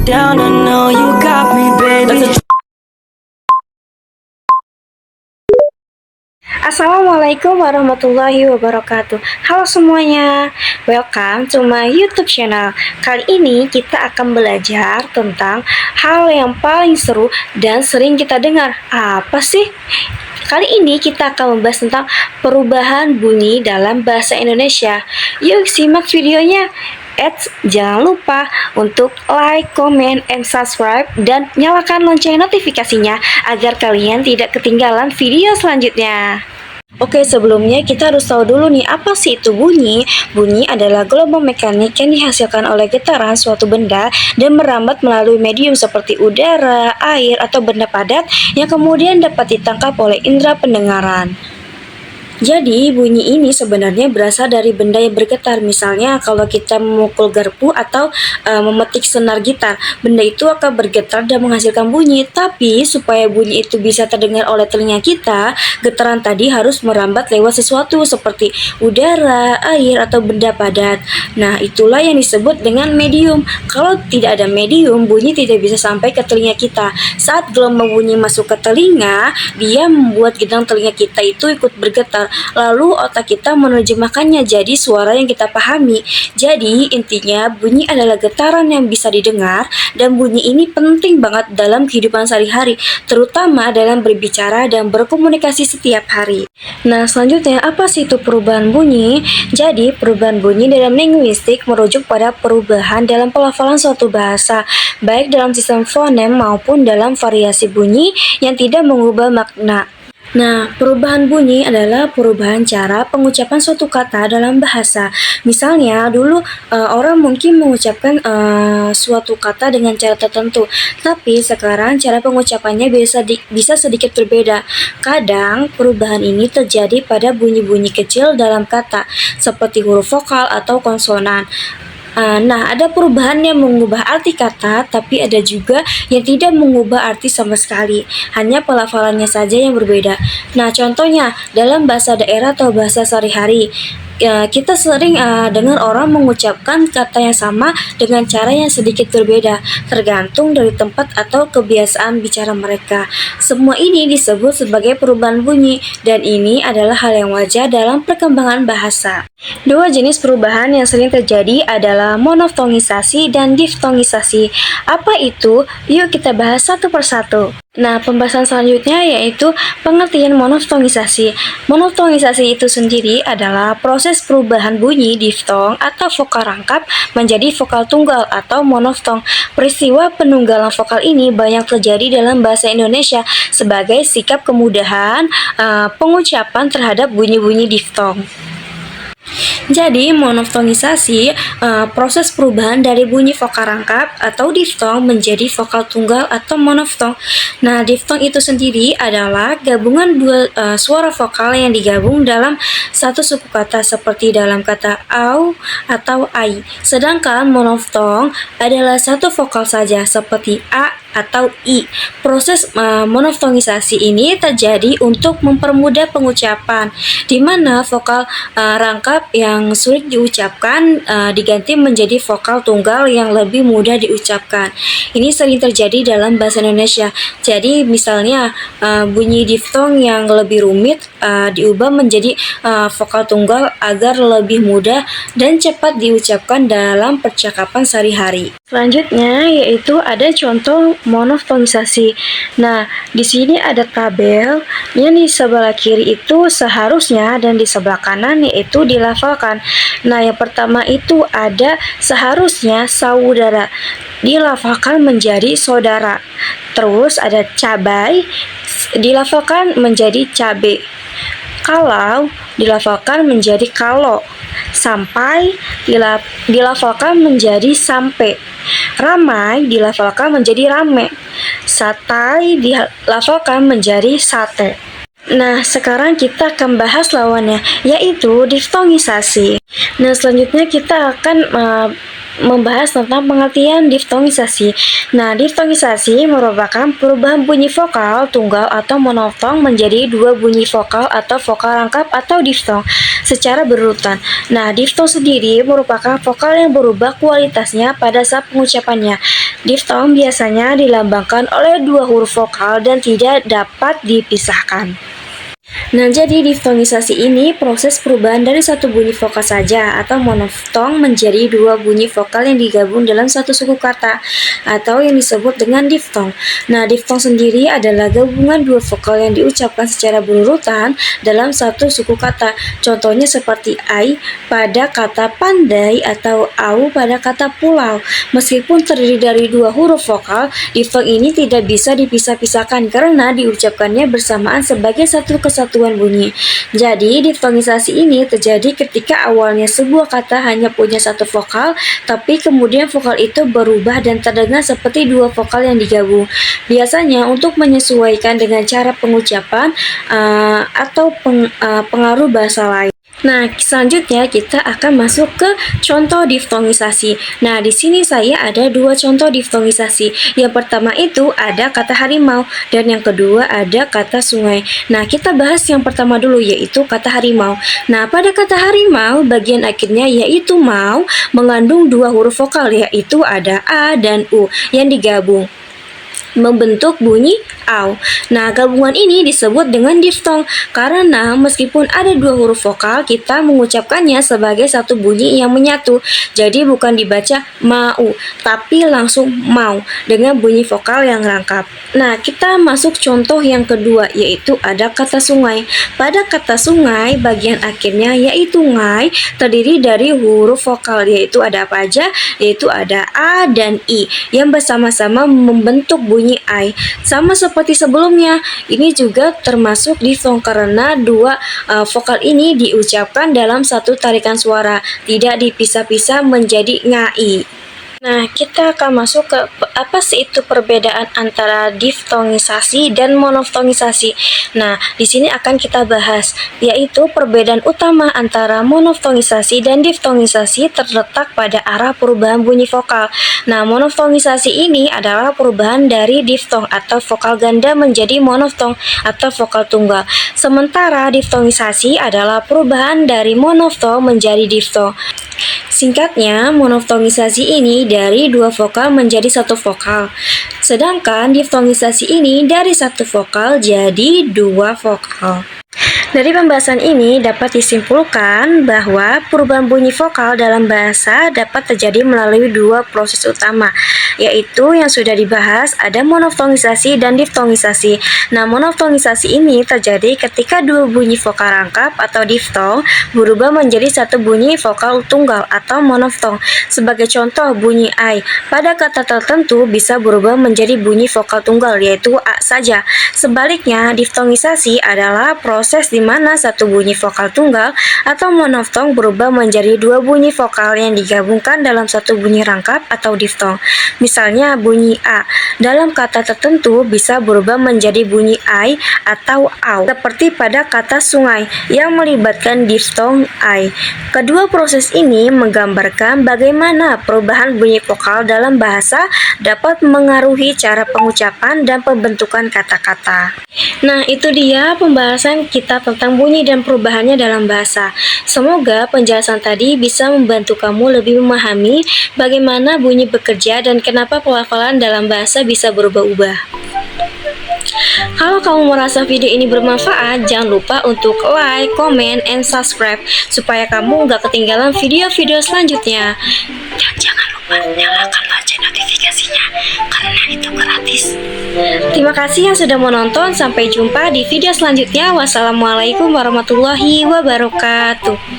down, I know you got me, baby. Assalamualaikum warahmatullahi wabarakatuh. Halo semuanya, welcome to my YouTube channel. Kali ini kita akan belajar tentang hal yang paling seru dan sering kita dengar. Apa sih? Kali ini kita akan membahas tentang perubahan bunyi dalam bahasa Indonesia. Yuk simak videonya. Jangan lupa untuk like, comment, and subscribe, dan nyalakan lonceng notifikasinya agar kalian tidak ketinggalan video selanjutnya. Oke, sebelumnya kita harus tahu dulu nih, apa sih itu bunyi? Bunyi adalah gelombang mekanik yang dihasilkan oleh getaran suatu benda dan merambat melalui medium seperti udara, air, atau benda padat yang kemudian dapat ditangkap oleh indera pendengaran. Jadi bunyi ini sebenarnya berasal dari benda yang bergetar. Misalnya kalau kita memukul garpu atau memetik senar gitar, benda itu akan bergetar dan menghasilkan bunyi. Tapi supaya bunyi itu bisa terdengar oleh telinga kita, getaran tadi harus merambat lewat sesuatu seperti udara, air, atau benda padat. Nah, itulah yang disebut dengan medium. Kalau tidak ada medium, bunyi tidak bisa sampai ke telinga kita. Saat gelombang bunyi masuk ke telinga, dia membuat gendang telinga kita itu ikut bergetar. Lalu otak kita menerjemahkannya jadi suara yang kita pahami. Jadi intinya bunyi adalah getaran yang bisa didengar, dan bunyi ini penting banget dalam kehidupan sehari-hari, terutama dalam berbicara dan berkomunikasi setiap hari. Nah, selanjutnya apa sih itu perubahan bunyi? Jadi perubahan bunyi dalam linguistik merujuk pada perubahan dalam pelafalan suatu bahasa, baik dalam sistem fonem maupun dalam variasi bunyi yang tidak mengubah makna. Nah, perubahan bunyi adalah perubahan cara pengucapan suatu kata dalam bahasa. Misalnya, dulu orang mungkin mengucapkan suatu kata dengan cara tertentu, tapi sekarang cara pengucapannya bisa sedikit berbeda. Kadang, perubahan ini terjadi pada bunyi-bunyi kecil dalam kata, seperti huruf vokal atau konsonan. Nah, ada perubahan yang mengubah arti kata, tapi ada juga yang tidak mengubah arti sama sekali. Hanya pelafalannya saja yang berbeda. Nah, contohnya dalam bahasa daerah atau bahasa sehari-hari, kita sering dengar orang mengucapkan kata yang sama dengan cara yang sedikit berbeda, tergantung dari tempat atau kebiasaan bicara mereka. Semua ini disebut sebagai perubahan bunyi, dan ini adalah hal yang wajar dalam perkembangan bahasa. Dua jenis perubahan yang sering terjadi adalah monoftongisasi dan diftongisasi. Apa itu? Yuk kita bahas satu persatu. Nah, pembahasan selanjutnya yaitu pengertian monoftongisasi. Monoftongisasi itu sendiri adalah proses perubahan bunyi diftong atau vokal rangkap menjadi vokal tunggal atau monoftong. Peristiwa penunggalan vokal ini banyak terjadi dalam bahasa Indonesia sebagai sikap kemudahan pengucapan terhadap bunyi-bunyi diftong. Jadi, monoftongisasi proses perubahan dari bunyi vokal rangkap atau diftong menjadi vokal tunggal atau monoftong. Nah, diftong itu sendiri adalah gabungan dua suara vokal yang digabung dalam satu suku kata, seperti dalam kata au atau ai. Sedangkan monoftong adalah satu vokal saja, seperti a atau i. Proses monoftongisasi ini terjadi untuk mempermudah pengucapan, di mana vokal rangkap yang sulit diucapkan diganti menjadi vokal tunggal yang lebih mudah diucapkan. Ini sering terjadi dalam bahasa Indonesia. Jadi misalnya bunyi diftong yang lebih rumit diubah menjadi vokal tunggal agar lebih mudah dan cepat diucapkan dalam percakapan sehari-hari. Selanjutnya yaitu ada contoh monoftongisasi. Nah, di sini ada tabel yang di sebelah kiri itu seharusnya dan di sebelah kanan yaitu dilafalkan. Nah, yang pertama itu ada seharusnya saudara, dilafalkan menjadi saudara. Terus ada cabai, dilafalkan menjadi cabe. Kalau dilafalkan menjadi kalau. Sampai dilafalkan menjadi sampai. Ramai dilafalkan menjadi rame. Satai dilafalkan menjadi sate. Nah, sekarang kita akan bahas lawannya, yaitu diftongisasi. Nah, selanjutnya kita akan membahas tentang pengertian diftongisasi. Nah, diftongisasi merupakan perubahan bunyi vokal tunggal atau monoftong menjadi dua bunyi vokal atau vokal rangkap atau diftong secara berurutan. Nah, diftong sendiri merupakan vokal yang berubah kualitasnya pada saat pengucapannya. Diftong biasanya dilambangkan oleh dua huruf vokal dan tidak dapat dipisahkan. Nah, jadi diftongisasi ini proses perubahan dari satu bunyi vokal saja atau monoftong menjadi dua bunyi vokal yang digabung dalam satu suku kata atau yang disebut dengan diftong. Nah, diftong sendiri adalah gabungan dua vokal yang diucapkan secara berurutan dalam satu suku kata. Contohnya seperti ai pada kata pandai atau au pada kata pulau. Meskipun terdiri dari dua huruf vokal, diftong ini tidak bisa dipisah-pisahkan karena diucapkannya bersamaan sebagai satu kesatuan bunyi. Jadi, diftongisasi ini terjadi ketika awalnya sebuah kata hanya punya satu vokal, tapi kemudian vokal itu berubah dan terdengar seperti dua vokal yang digabung. Biasanya untuk menyesuaikan dengan cara pengucapan atau pengaruh bahasa lain. Nah, selanjutnya kita akan masuk ke contoh diftongisasi. Nah, di sini saya ada dua contoh diftongisasi. Yang pertama itu ada kata harimau dan yang kedua ada kata sungai. Nah, kita bahas yang pertama dulu yaitu kata harimau. Nah, pada kata harimau bagian akhirnya yaitu mau mengandung dua huruf vokal yaitu ada a dan u yang digabung membentuk bunyi au. Nah, gabungan ini disebut dengan diftong karena meskipun ada dua huruf vokal, kita mengucapkannya sebagai satu bunyi yang menyatu. Jadi bukan dibaca mau, tapi langsung mau dengan bunyi vokal yang rangkap. Nah, kita masuk contoh yang kedua yaitu ada kata sungai. Pada kata sungai, bagian akhirnya yaitu ngai terdiri dari huruf vokal yaitu ada apa aja? Yaitu ada a dan i yang bersama-sama membentuk bunyi ai. Sama seperti sebelumnya, ini juga termasuk diftong karena dua vokal ini diucapkan dalam satu tarikan suara, tidak dipisah-pisah menjadi ngai. Nah, kita akan masuk ke apa sih itu perbedaan antara diftongisasi dan monoftongisasi. Nah, di sini akan kita bahas, yaitu perbedaan utama antara monoftongisasi dan diftongisasi terletak pada arah perubahan bunyi vokal. Nah, monoftongisasi ini adalah perubahan dari diftong atau vokal ganda menjadi monoftong atau vokal tunggal. Sementara diftongisasi adalah perubahan dari monoftong menjadi diftong. Singkatnya, monoftongisasi ini dari dua vokal menjadi satu vokal. Sedangkan diftongisasi ini dari satu vokal jadi dua vokal. Dari pembahasan ini dapat disimpulkan bahwa perubahan bunyi vokal dalam bahasa dapat terjadi melalui dua proses utama, yaitu yang sudah dibahas ada monoftongisasi dan diftongisasi. Nah, monoftongisasi ini terjadi ketika dua bunyi vokal rangkap atau diftong berubah menjadi satu bunyi vokal tunggal atau monoftong. Sebagai contoh, bunyi ai pada kata tertentu bisa berubah menjadi bunyi vokal tunggal yaitu a saja. Sebaliknya, diftongisasi adalah proses di mana satu bunyi vokal tunggal atau monoftong berubah menjadi dua bunyi vokal yang digabungkan dalam satu bunyi rangkap atau diftong. Misalnya bunyi a dalam kata tertentu bisa berubah menjadi bunyi ai atau au, seperti pada kata sungai yang melibatkan diftong ai. Kedua proses ini menggambarkan bagaimana perubahan bunyi vokal dalam bahasa dapat mengaruhi cara pengucapan dan pembentukan kata-kata. Nah, itu dia pembahasan kita tentang bunyi dan perubahannya dalam bahasa. Semoga penjelasan tadi bisa membantu kamu lebih memahami bagaimana bunyi bekerja dan kenapa pelafalan dalam bahasa bisa berubah-ubah. Kalau kamu merasa video ini bermanfaat, jangan lupa untuk like, comment, and subscribe supaya kamu nggak ketinggalan video-video selanjutnya. Dan jangan lupa nyalakan lonceng notifikasinya karena itu gratis. Terima kasih yang sudah menonton. Sampai jumpa di video selanjutnya. Wassalamualaikum warahmatullahi wabarakatuh.